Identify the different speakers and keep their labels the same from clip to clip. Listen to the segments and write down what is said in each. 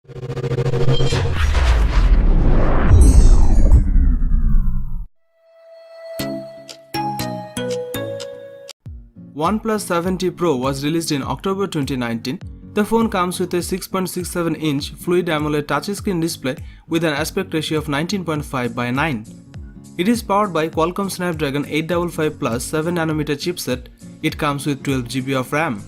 Speaker 1: OnePlus 7T Pro was released in October 2019. The phone comes with a 6.67-inch Fluid AMOLED touchscreen display with an aspect ratio of 19.5:9. It is powered by Qualcomm Snapdragon 855 Plus 7nm chipset. It comes with 12GB of RAM.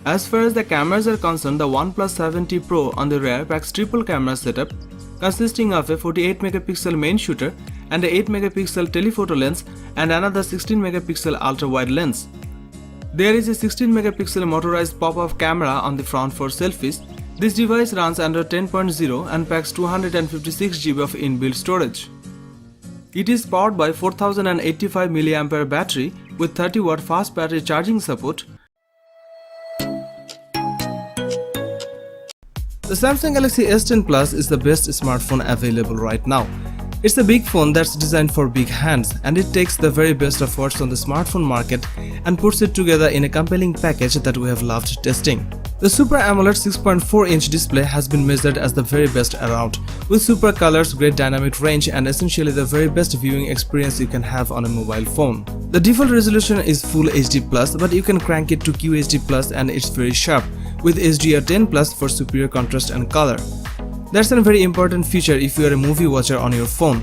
Speaker 1: As far as the cameras are concerned, the OnePlus 7T Pro on the rear packs triple camera setup consisting of a 48MP main shooter and a 8MP telephoto lens and another 16MP ultra-wide lens. There is a 16MP motorized pop-up camera on the front for selfies. This device runs Android 10.0 and packs 256GB of inbuilt storage. It is powered by 4085 mAh battery with 30W fast battery charging support. The Samsung Galaxy S10 Plus is the best smartphone available right now. It's a big phone that's designed for big hands, and it takes the very best of what's on the smartphone market and puts it together in a compelling package that we have loved testing. The Super AMOLED 6.4-inch display has been measured as the very best around, with super colors, great dynamic range, and essentially the very best viewing experience you can have on a mobile phone. The default resolution is Full HD+, but you can crank it to QHD+, and it's very sharp, with HDR10+ for superior contrast and color. That's a very important feature if you are a movie watcher on your phone.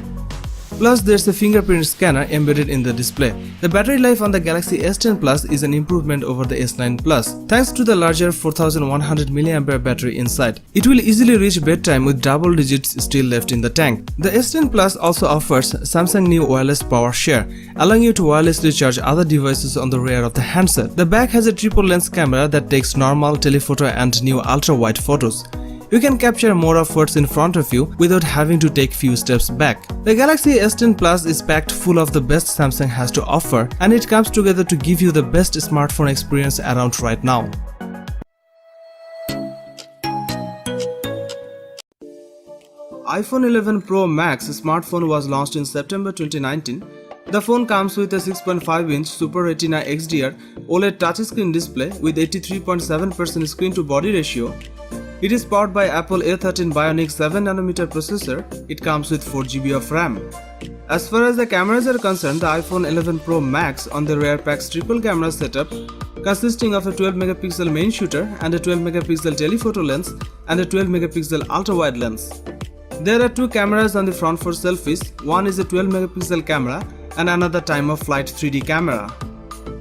Speaker 1: Plus, there's a fingerprint scanner embedded in the display. The battery life on the Galaxy S10 Plus is an improvement over the S9 Plus, thanks to the larger 4100 mAh battery inside. It will easily reach bedtime with double digits still left in the tank. The S10 Plus also offers Samsung new wireless power share, allowing you to wirelessly charge other devices on the rear of the handset. The back has a triple lens camera that takes normal, telephoto and new ultra-wide photos. You can capture more of what's in front of you without having to take few steps back. The Galaxy S10 Plus is packed full of the best Samsung has to offer, and it comes together to give you the best smartphone experience around right now. iPhone 11 Pro Max smartphone was launched in September 2019. The phone comes with a 6.5-inch Super Retina XDR OLED touchscreen display with 83.7% screen-to-body ratio. It is powered by Apple A13 Bionic 7nm processor. It comes with 4GB of RAM. As far as the cameras are concerned, the iPhone 11 Pro Max on the rear packs triple camera setup consisting of a 12MP main shooter and a 12MP telephoto lens and a 12MP ultra-wide lens. There are two cameras on the front for selfies. One is a 12MP camera and another time-of-flight 3D camera.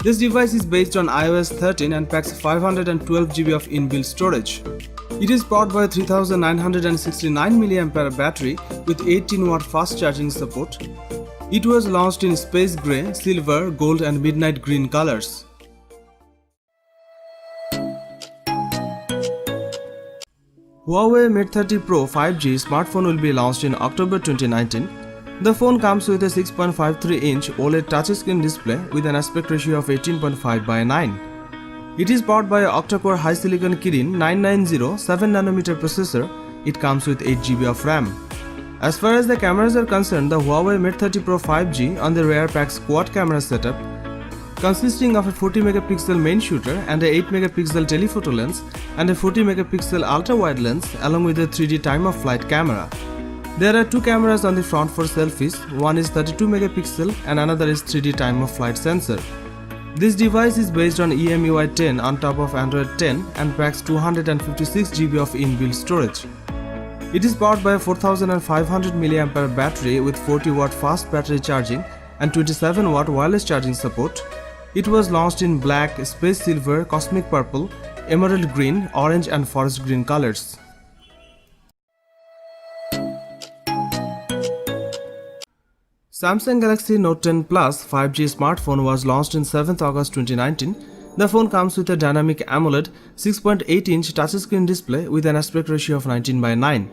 Speaker 1: This device is based on iOS 13 and packs 512GB of inbuilt storage. It is powered by a 3969 mAh battery with 18W fast charging support. It was launched in space grey, silver, gold and midnight green colors. Huawei Mate 30 Pro 5G smartphone will be launched in October 2019. The phone comes with a 6.53-inch OLED touchscreen display with an aspect ratio of 18.5:9. It is powered by a octa-core high-silicon Kirin 990 7nm processor. It comes with 8GB of RAM. As far as the cameras are concerned, the Huawei Mate 30 Pro 5G on the rear packs quad camera setup consisting of a 40MP main shooter and a 8MP telephoto lens and a 40MP ultra-wide lens along with a 3D time-of-flight camera. There are two cameras on the front for selfies. One is 32MP and another is 3D time-of-flight sensor. This device is based on EMUI 10 on top of Android 10 and packs 256GB of inbuilt storage. It is powered by a 4500 mAh battery with 40W fast battery charging and 27W wireless charging support. It was launched in black, space silver, cosmic purple, emerald green, orange and forest green colors. Samsung Galaxy Note 10 Plus 5G smartphone was launched in 7th August 2019. The phone comes with a dynamic AMOLED 6.8-inch touchscreen display with an aspect ratio of 19:9.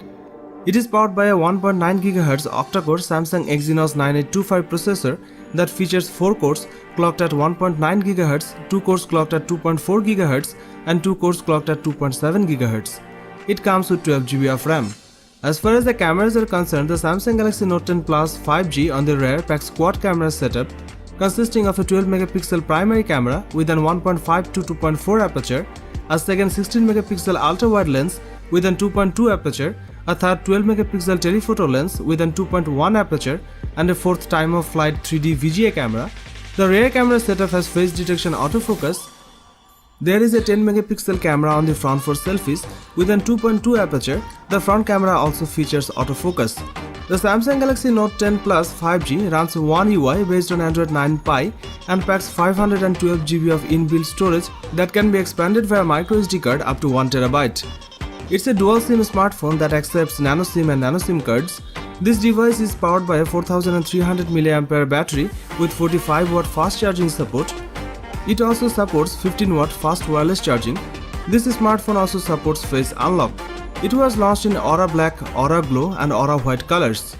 Speaker 1: It is powered by a 1.9 GHz octa-core Samsung Exynos 9825 processor that features 4 cores clocked at 1.9 GHz, 2 cores clocked at 2.4 GHz and 2 cores clocked at 2.7 GHz. It comes with 12GB of RAM. As far as the cameras are concerned, the Samsung Galaxy Note 10 Plus 5G on the rear packs quad camera setup consisting of a 12MP primary camera with an 1.5 to 2.4 aperture, a second 16MP ultra-wide lens with an 2.2 aperture, a third 12 megapixel telephoto lens with an 2.1 aperture, and a fourth time-of-flight 3D VGA camera. The rear camera setup has face detection autofocus. There is a 10 megapixel camera on the front for selfies with an 2.2 aperture. The front camera also features autofocus. The Samsung Galaxy Note 10 Plus 5G runs One UI based on Android 9 Pie and packs 512 GB of inbuilt storage that can be expanded via microSD card up to 1 TB. It's a dual SIM smartphone that accepts nano SIM and nano SIM cards. This device is powered by a 4300 mAh battery with 45 watt fast charging support. It also supports 15 watt fast wireless charging. This smartphone also supports face unlock. It was launched in Aura Black, Aura Glow and Aura White colors.